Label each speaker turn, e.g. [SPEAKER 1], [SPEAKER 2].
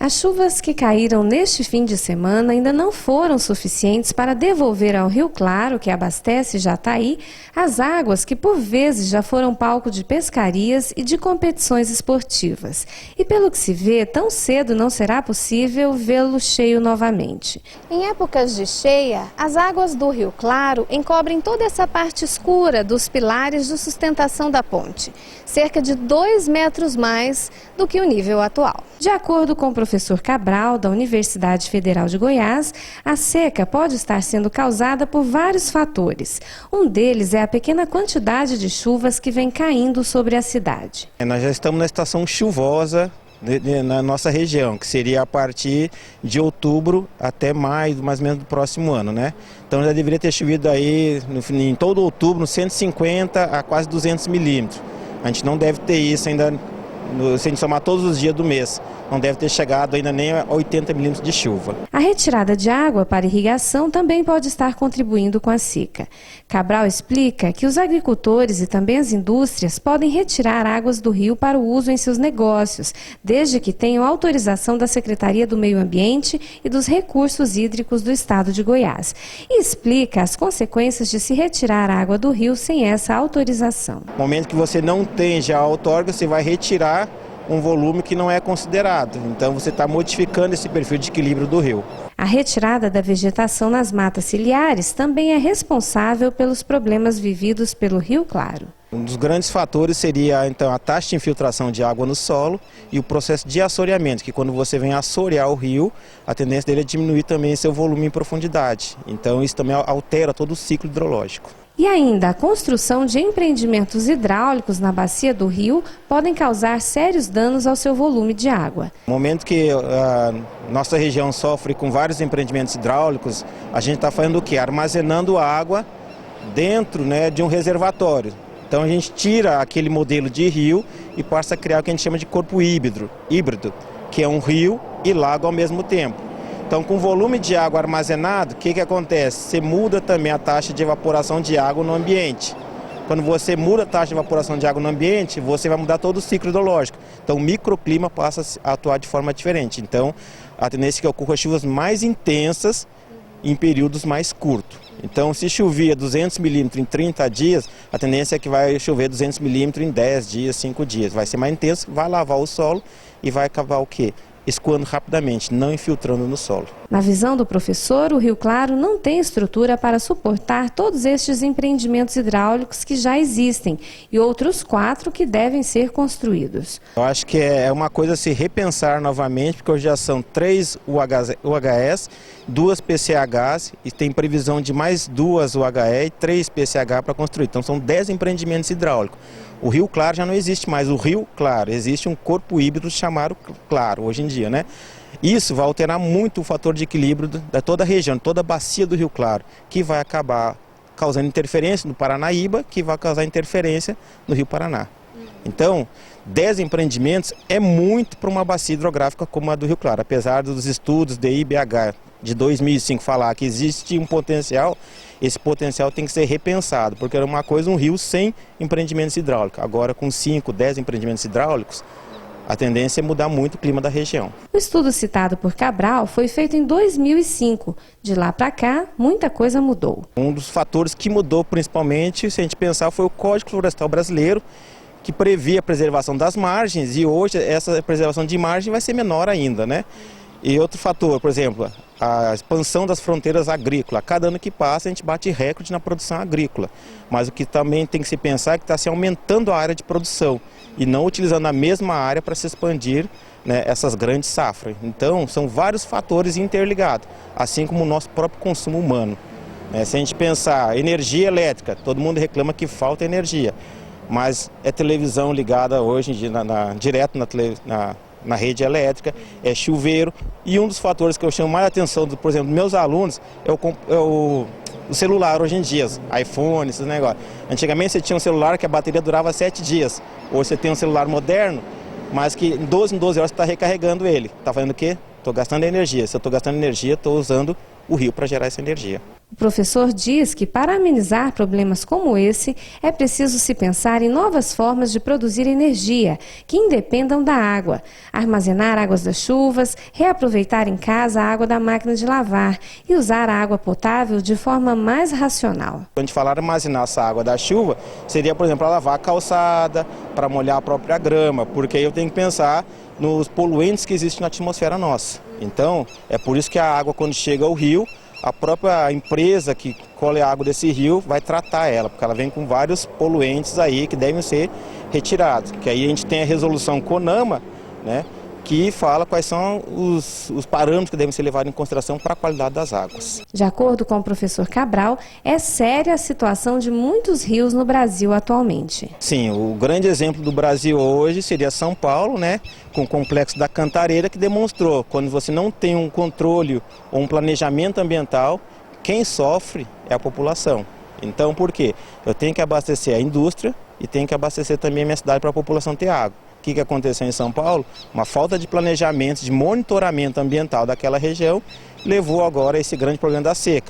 [SPEAKER 1] As chuvas que caíram neste fim de semana ainda não foram suficientes para devolver ao Rio Claro, que abastece Jataí, as águas que por vezes já foram palco de pescarias e de competições esportivas. E pelo que se vê, tão cedo não será possível vê-lo cheio novamente. Em épocas de cheia, as águas do Rio Claro encobrem toda essa parte escura dos pilares de sustentação da ponte, cerca de 2 metros mais do que o nível atual. De acordo com o professor Cabral, da Universidade Federal de Goiás, a seca pode estar sendo causada por vários fatores. Um deles é a pequena quantidade de chuvas que vem caindo sobre a cidade.
[SPEAKER 2] Nós já estamos na estação chuvosa na nossa região, que seria a partir de outubro até maio, mais ou menos do próximo ano, né? Então já deveria ter chovido aí em todo outubro, 150 a quase 200 milímetros. A gente não deve ter isso ainda, se a gente somar todos os dias do mês, não deve ter chegado ainda nem a 80 milímetros de chuva.
[SPEAKER 1] A retirada de água para irrigação também pode estar contribuindo com a seca. Cabral explica que os agricultores e também as indústrias podem retirar águas do rio para o uso em seus negócios, desde que tenham autorização da Secretaria do Meio Ambiente e dos Recursos Hídricos do Estado de Goiás. E explica as consequências de se retirar água do rio sem essa autorização.
[SPEAKER 2] No momento que você não tem já a outorga, você vai retirar um volume que não é considerado. Então você está modificando esse perfil de equilíbrio do rio.
[SPEAKER 1] A retirada da vegetação nas matas ciliares também é responsável pelos problemas vividos pelo Rio Claro.
[SPEAKER 2] Um dos grandes fatores seria então a taxa de infiltração de água no solo e o processo de assoreamento, que quando você vem assorear o rio, a tendência dele é diminuir também seu volume em profundidade. Então isso também altera todo o ciclo hidrológico.
[SPEAKER 1] E ainda a construção de empreendimentos hidráulicos na bacia do rio podem causar sérios danos ao seu volume de água.
[SPEAKER 2] No momento que a nossa região sofre com vários empreendimentos hidráulicos, a gente está fazendo o quê? Armazenando água dentro, de um reservatório. Então a gente tira aquele modelo de rio e passa a criar o que a gente chama de corpo híbrido, que é um rio e lago ao mesmo tempo. Então, com o volume de água armazenado, o que acontece? Você muda também a taxa de evaporação de água no ambiente. Quando você muda a taxa de evaporação de água no ambiente, você vai mudar todo o ciclo hidrológico. Então, o microclima passa a atuar de forma diferente. Então, a tendência é que ocorra chuvas mais intensas em períodos mais curtos. Então, se chovia 200 milímetros em 30 dias, a tendência é que vai chover 200 milímetros em 10 dias, 5 dias. Vai ser mais intenso, vai lavar o solo e vai acabar o quê? Escoando rapidamente, não infiltrando no solo.
[SPEAKER 1] Na visão do professor, o Rio Claro não tem estrutura para suportar todos estes empreendimentos hidráulicos que já existem e outros 4 que devem ser construídos.
[SPEAKER 2] Eu acho que é uma coisa a se repensar novamente, porque hoje já são 3 UHS, 2 PCHs e tem previsão de mais 2 UHE e 3 PCH para construir. Então são 10 empreendimentos hidráulicos. O Rio Claro já não existe mais, o Rio Claro, existe um corpo híbrido chamado Claro hoje em dia, né? Isso vai alterar muito o fator de equilíbrio de toda a região, toda a bacia do Rio Claro, que vai acabar causando interferência no Paranaíba, que vai causar interferência no Rio Paraná. Então, 10 empreendimentos é muito para uma bacia hidrográfica como a do Rio Claro, apesar dos estudos de IBH de 2005 falar que existe um potencial, esse potencial tem que ser repensado, porque era uma coisa um rio sem empreendimentos hidráulicos. Agora com 5, 10 empreendimentos hidráulicos, a tendência é mudar muito o clima da região.
[SPEAKER 1] O estudo citado por Cabral foi feito em 2005. De lá para cá, muita coisa mudou.
[SPEAKER 2] Um dos fatores que mudou principalmente, se a gente pensar, foi o Código Florestal Brasileiro, que previa a preservação das margens, e hoje essa preservação de margem vai ser menor ainda, né? E outro fator, por exemplo, a expansão das fronteiras agrícolas. Cada ano que passa a gente bate recorde na produção agrícola. Mas o que também tem que se pensar é que está se aumentando a área de produção e não utilizando a mesma área para se expandir, essas grandes safras. Então são vários fatores interligados, assim como o nosso próprio consumo humano. Se a gente pensar energia elétrica, todo mundo reclama que falta energia. Mas é televisão ligada hoje em dia direto na rede elétrica, é chuveiro, e um dos fatores que eu chamo mais a atenção, por exemplo, dos meus alunos, é o celular hoje em dia, iPhone, esses negócios. Antigamente você tinha um celular que a bateria durava 7 dias, hoje você tem um celular moderno, mas que em 12 horas você está recarregando ele. Está fazendo o quê? Estou gastando energia. Se eu estou gastando energia, estou usando o rio para gerar essa energia.
[SPEAKER 1] O professor diz que para amenizar problemas como esse, é preciso se pensar em novas formas de produzir energia que independam da água, armazenar águas das chuvas, reaproveitar em casa a água da máquina de lavar e usar a água potável de forma mais racional.
[SPEAKER 2] Quando a gente falar armazenar essa água da chuva, seria, por exemplo, para lavar a calçada, para molhar a própria grama, porque aí eu tenho que pensar nos poluentes que existem na atmosfera nossa. Então, é por isso que a água, quando chega ao rio, a própria empresa que colhe a água desse rio vai tratar ela, porque ela vem com vários poluentes aí que devem ser retirados. Que aí a gente tem a resolução CONAMA, né, que fala quais são os parâmetros que devem ser levados em consideração para a qualidade das águas.
[SPEAKER 1] De acordo com o professor Cabral, é séria a situação de muitos rios no Brasil atualmente.
[SPEAKER 2] Sim, o grande exemplo do Brasil hoje seria São Paulo, né, com o Complexo da Cantareira, que demonstrou que quando você não tem um controle ou um planejamento ambiental, quem sofre é a população. Então, por quê? Eu tenho que abastecer a indústria e tenho que abastecer também a minha cidade para a população ter água. O que aconteceu em São Paulo? Uma falta de planejamento, de monitoramento ambiental daquela região, levou agora a esse grande problema da seca.